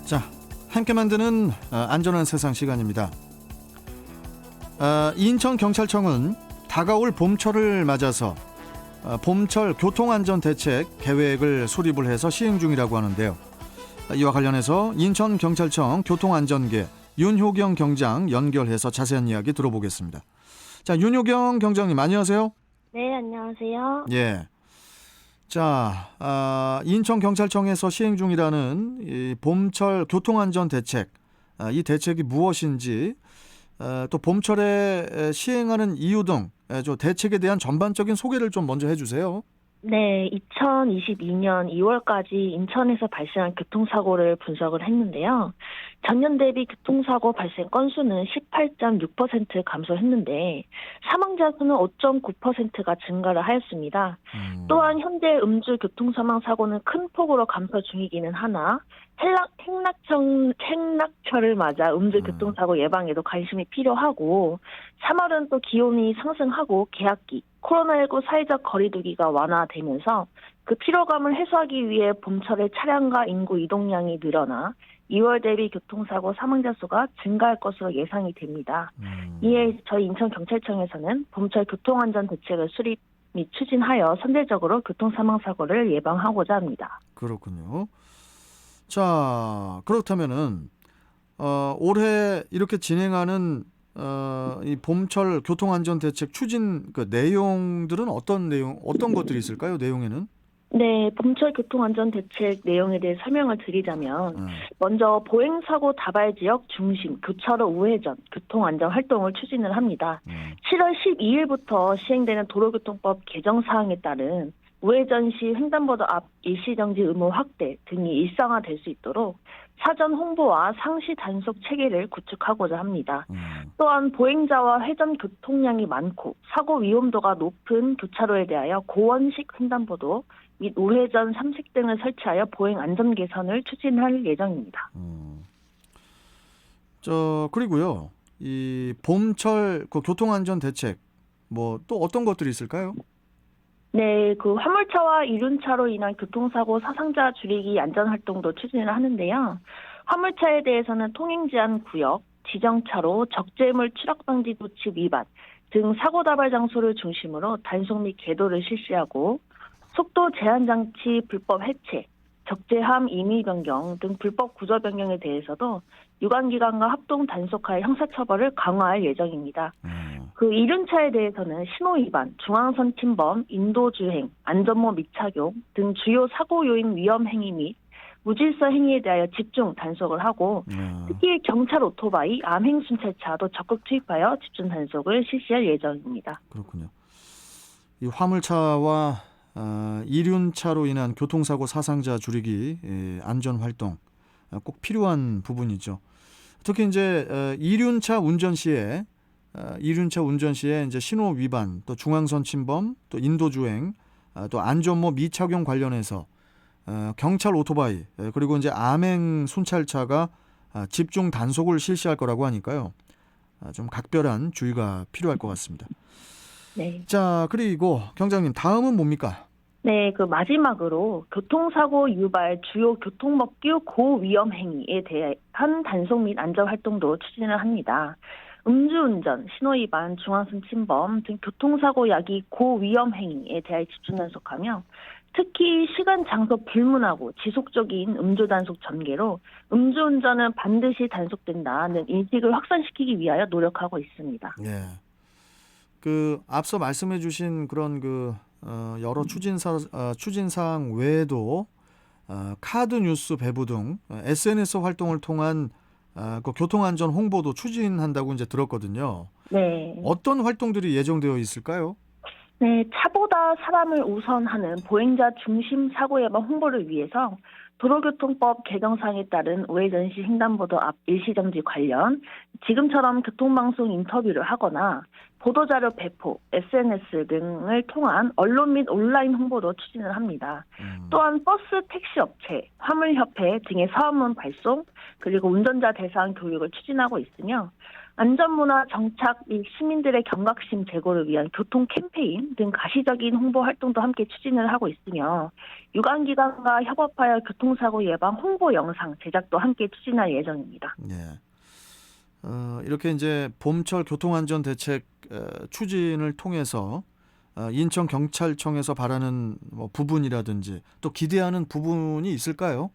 자, 함께 만드는 안전한 세상 시간입니다. 인천경찰청은 다가올 봄철을 맞아서 봄철 교통안전대책 계획을 수립을 해서 시행 중이라고 하는데요. 이와 관련해서 인천경찰청 교통안전계 윤효경 경장 연결해서 자세한 이야기 들어보겠습니다. 자, 윤효경 경장님 안녕하세요. 네, 안녕하세요. 예. 자, 인천경찰청에서 시행 중이라는 이 봄철 교통안전대책, 이 대책이 무엇인지, 또 봄철에 시행하는 이유 등 대책에 대한 전반적인 소개를 좀 먼저 해주세요. 네, 2022년 2월까지 인천에서 발생한 교통사고를 분석을 했는데요. 전년 대비 교통사고 발생 건수는 18.6% 감소했는데 사망자 수는 5.9%가 증가를 하였습니다. 또한 현재 음주 교통사망사고는 큰 폭으로 감소 중이기는 하나 행락철을 맞아 음주 교통사고 예방에도 관심이 필요하고 3월은 또 기온이 상승하고 개학기, 코로나19 사회적 거리두기가 완화되면서 그 피로감을 해소하기 위해 봄철에 차량과 인구 이동량이 늘어나 2월 대비 교통사고 사망자 수가 증가할 것으로 예상이 됩니다. 이에 저희 인천경찰청에서는 봄철 교통안전 대책을 수립 및 추진하여 선제적으로 교통사망사고를 예방하고자 합니다. 그렇군요. 자, 그렇다면은 올해 이렇게 진행하는 이 봄철 교통안전대책 추진 그 내용들은 어떤 것들이 있을까요? 내용에는? 네, 봄철 교통안전대책 내용에 대해 설명을 드리자면 먼저 보행사고 다발 지역 중심 교차로 우회전 교통안전 활동을 추진을 합니다. 7월 12일부터 시행되는 도로교통법 개정 사항에 따른 우회전 시 횡단보도 앞 일시정지 의무 확대 등이 일상화될 수 있도록 사전 홍보와 상시 단속 체계를 구축하고자 합니다. 또한 보행자와 회전 교통량이 많고 사고 위험도가 높은 교차로에 대하여 고원식 횡단보도 및 우회전 3색 등을 설치하여 보행 안전 개선을 추진할 예정입니다. 그리고요. 이 봄철 그 교통안전 대책 뭐 또 어떤 것들이 있을까요? 네, 그 화물차와 이륜차로 인한 교통사고 사상자 줄이기 안전활동도 추진을 하는데요. 화물차에 대해서는 통행제한 구역, 지정차로, 적재물 추락방지 조치 위반 등 사고 다발 장소를 중심으로 단속 및 계도를 실시하고 속도 제한 장치 불법 해체, 적재함 임의 변경 등 불법 구조 변경에 대해서도 유관기관과 합동 단속하여 형사처벌을 강화할 예정입니다. 그 이륜차에 대해서는 신호 위반, 중앙선 침범, 인도주행, 안전모 미착용 등 주요 사고 요인 위험 행위 및 무질서 행위에 대하여 집중 단속을 하고 특히 경찰 오토바이, 암행 순찰차도 적극 투입하여 집중 단속을 실시할 예정입니다. 그렇군요. 이 화물차와 이륜차로 인한 교통사고 사상자 줄이기 안전 활동 꼭 필요한 부분이죠. 특히 이제 이륜차 운전 시에 이제 신호 위반, 또 중앙선 침범, 또 인도주행, 또 안전모 미착용 관련해서 경찰 오토바이 그리고 이제 암행 순찰차가 집중 단속을 실시할 거라고 하니까요. 좀 각별한 주의가 필요할 것 같습니다. 네. 자, 그리고 경장님 다음은 뭡니까? 네, 그 마지막으로 교통사고 유발 주요 교통법규 고위험 행위에 대한 단속 및 안전 활동도 추진을 합니다. 음주운전, 신호위반, 중앙선 침범 등 교통사고 야기 고위험 행위에 대해 집중 단속하며 특히 시간, 장소 불문하고 지속적인 음주 단속 전개로 음주운전은 반드시 단속된다는 인식을 확산시키기 위하여 노력하고 있습니다. 네. 그 앞서 말씀해주신 그런 여러 추진사항 외에도 카드 뉴스 배부 등 SNS 활동을 통한 그 교통안전 홍보도 추진한다고 이제 들었거든요. 네. 어떤 활동들이 예정되어 있을까요? 네, 차보다 사람을 우선하는 보행자 중심 사고 예방 홍보를 위해서 도로교통법 개정사항에 따른 우회전 시 횡단보도 앞 일시정지 관련 지금처럼 교통방송 인터뷰를 하거나 보도자료 배포, SNS 등을 통한 언론 및 온라인 홍보도 추진을 합니다. 또한 버스, 택시 업체, 화물협회 등의 사업문 발송, 그리고 운전자 대상 교육을 추진하고 있으며 안전문화 정착 및 시민들의 경각심 제고를 위한 교통 캠페인 등 가시적인 홍보 활동도 함께 추진을 하고 있으며 유관기관과 협업하여 교통사고 예방 홍보 영상 제작도 함께 추진할 예정입니다. 예. 이렇게 이제 봄철 교통안전 대책 추진을 통해서 인천 경찰청에서 바라는 뭐 부분이라든지 또 기대하는 부분이 있을까요?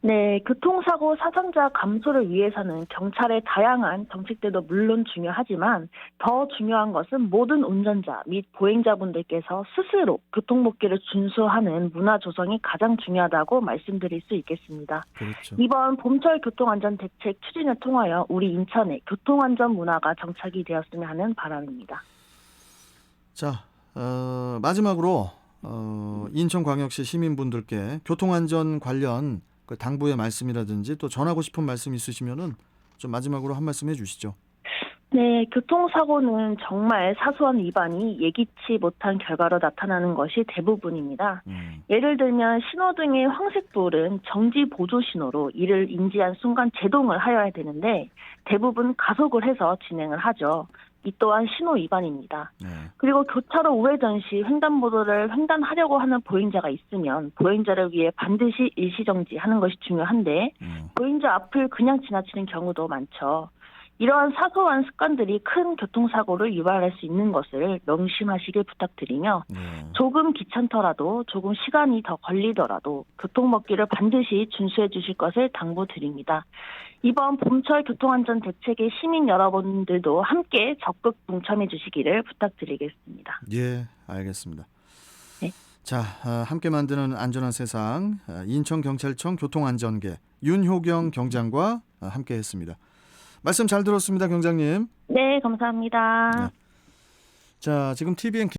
네, 교통사고 사상자 감소를 위해서는 경찰의 다양한 정책들도 물론 중요하지만 더 중요한 것은 모든 운전자 및 보행자분들께서 스스로 교통법규를 준수하는 문화 조성이 가장 중요하다고 말씀드릴 수 있겠습니다. 그렇죠. 이번 봄철 교통안전 대책 추진을 통하여 우리 인천에 교통안전 문화가 정착이 되었으면 하는 바람입니다. 자, 마지막으로 인천광역시 시민분들께 교통안전 관련 그 당부의 말씀이라든지 또 전하고 싶은 말씀 있으시면은 좀 마지막으로 한 말씀 해주시죠. 네, 교통사고는 정말 사소한 위반이 예기치 못한 결과로 나타나는 것이 대부분입니다. 예를 들면 신호등의 황색불은 정지 보조 신호로 이를 인지한 순간 제동을 하여야 되는데 대부분 가속을 해서 진행을 하죠. 이 또한 신호 위반입니다. 네. 그리고 교차로 우회전 시 횡단보도를 횡단하려고 하는 보행자가 있으면 보행자를 위해 반드시 일시정지하는 것이 중요한데 보행자 앞을 그냥 지나치는 경우도 많죠. 이러한 사소한 습관들이 큰 교통사고를 유발할 수 있는 것을 명심하시길 부탁드리며 조금 귀찮더라도 조금 시간이 더 걸리더라도 교통법규를 반드시 준수해 주실 것을 당부드립니다. 이번 봄철 교통안전 대책에 시민 여러분들도 함께 적극 동참해 주시기를 부탁드리겠습니다. 예, 알겠습니다. 네. 자, 함께 만드는 안전한 세상 인천경찰청 교통안전계 윤효경 경장과 함께했습니다. 말씀 잘 들었습니다, 경장님. 네, 감사합니다. 네. 자, 지금 TVN